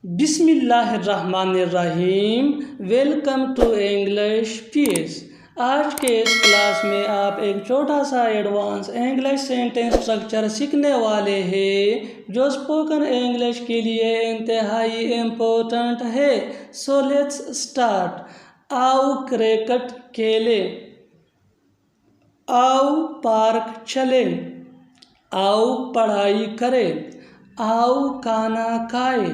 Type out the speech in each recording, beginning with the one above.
बिस्मिल्लाहिर्रहमानिर्रहीम। Welcome to English peace. आज के इस क्लास में आप एक छोटा सा एडवांस इंग्लिश सेंटेंस स्ट्रक्चर सीखने वाले हैं जो स्पोकन इंग्लिश के लिए इंतहाई इम्पोर्टेंट है। So let's start. आओ क्रिकेट खेले, आओ पार्क चले, आओ पढ़ाई करें, आओ खाना खाए,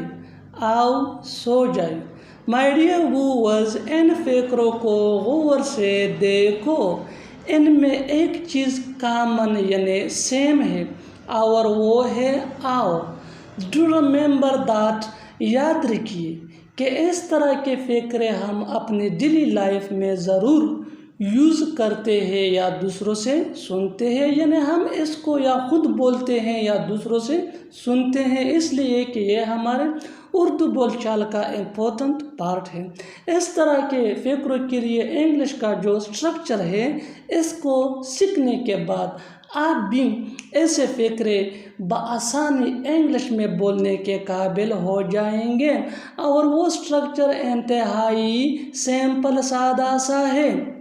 आओ सो जाए। माय डियर व्यूअर्स, इन फ़िक्रों को गौर से देखो। इनमें एक चीज़ कॉमन यानी सेम है और वो है आओ। Do remember that. याद रखिए कि इस तरह के फ़िक्रे हम अपनी डेली लाइफ में ज़रूर यूज़ करते हैं या दूसरों से सुनते हैं, यानी हम इसको या खुद बोलते हैं या दूसरों से सुनते हैं, इसलिए कि ये हमारे उर्दू बोलचाल का इम्पोर्टेंट पार्ट है। इस तरह के फ़िक्रों के लिए इंग्लिश का जो स्ट्रक्चर है, इसको सीखने के बाद आप भी ऐसे फ़िक्रे बआसानी इंग्लिश में बोलने के काबिल हो जाएंगे। और वो स्ट्रक्चर इंतहाई सिंपल सादा सा है।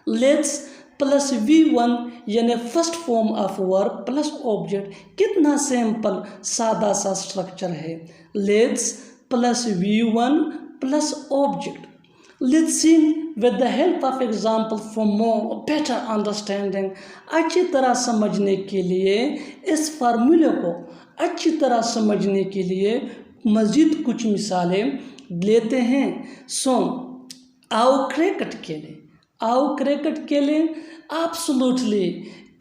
लेट्स प्लस V1 यानी first form of verb plus object, कितना सिंपल सादा सा स्ट्रक्चर है। Let's plus V1 plus object. Let's see with the help of example for more better understanding. अच्छी तरह समझने के लिए इस फार्मूले को अच्छी तरह समझने के लिए मज़ीद कुछ मिसालें लेते हैं। सो आओ क्रिकेट खेलें, आओ क्रिकेट खेलें एब्सोल्युटली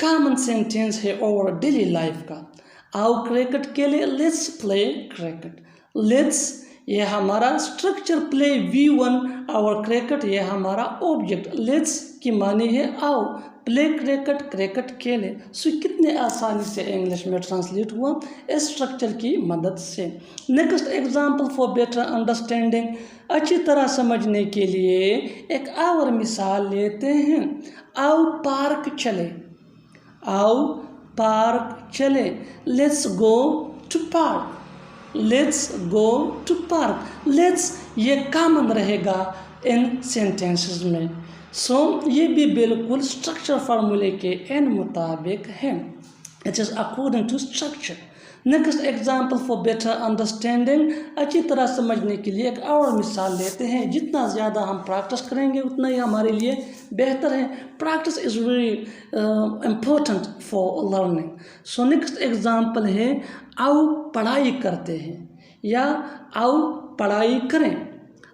कॉमन सेंटेंस है और डेली लाइफ का। आओ क्रिकेट खेलें, लेट्स प्ले क्रिकेट। लेट्स ये हमारा स्ट्रक्चर, प्ले V1 और क्रिकेट ये हमारा ऑब्जेक्ट। लेट्स की मानी है आओ, प्ले क्रिकेट, क्रिकेट खेलें। सो कितने आसानी से इंग्लिश में ट्रांसलेट हुआ इस स्ट्रक्चर की मदद से। Next example for better understanding. अच्छी तरह समझने के लिए एक और मिसाल लेते हैं। आओ पार्क चले, आओ पार्क चले। Let's go to park, let's go to park. Let's ये कॉमन रहेगा इन सेंटेंसेस में। सो ये भी बिल्कुल स्ट्रक्चर फार्मूले के इन मुताबिक है। It is according to structure. Next example for better understanding. अच्छी तरह समझने के लिए एक और मिसाल लेते हैं। जितना ज़्यादा हम प्रैक्टिस करेंगे उतना ही हमारे लिए बेहतर है। Practice is very important for learning. So next example है आओ पढ़ाई करते हैं या आओ पढ़ाई करें।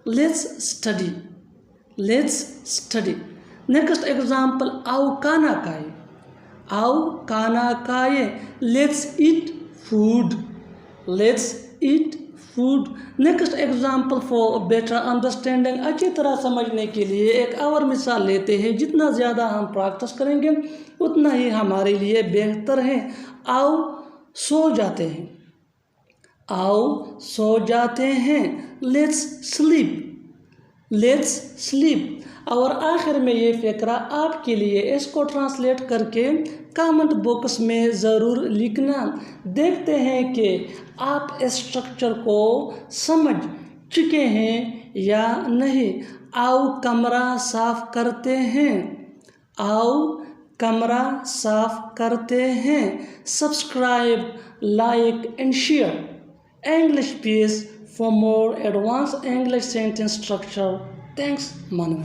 Let's study, let's study. Next example आओ खाना खाए, आओ खाना खाए। Let's eat food, let's eat food. Next example for better understanding. अच्छी तरह समझने के लिए एक और मिसाल लेते हैं। जितना ज़्यादा हम प्रैक्टिस करेंगे उतना ही हमारे लिए बेहतर है। आओ सो जाते हैं, आओ सो जाते हैं। Let's sleep, let's sleep. और आखिर में ये फ़िक्रा आपके लिए, इसको ट्रांसलेट करके कमेंट बॉक्स में ज़रूर लिखना। देखते हैं कि आप इस स्ट्रक्चर को समझ चुके हैं या नहीं। आओ कमरा साफ़ करते हैं, आओ कमरा साफ़ करते हैं। Subscribe, like and share English Peace for more advanced English sentence structure. Thanks, Manuel.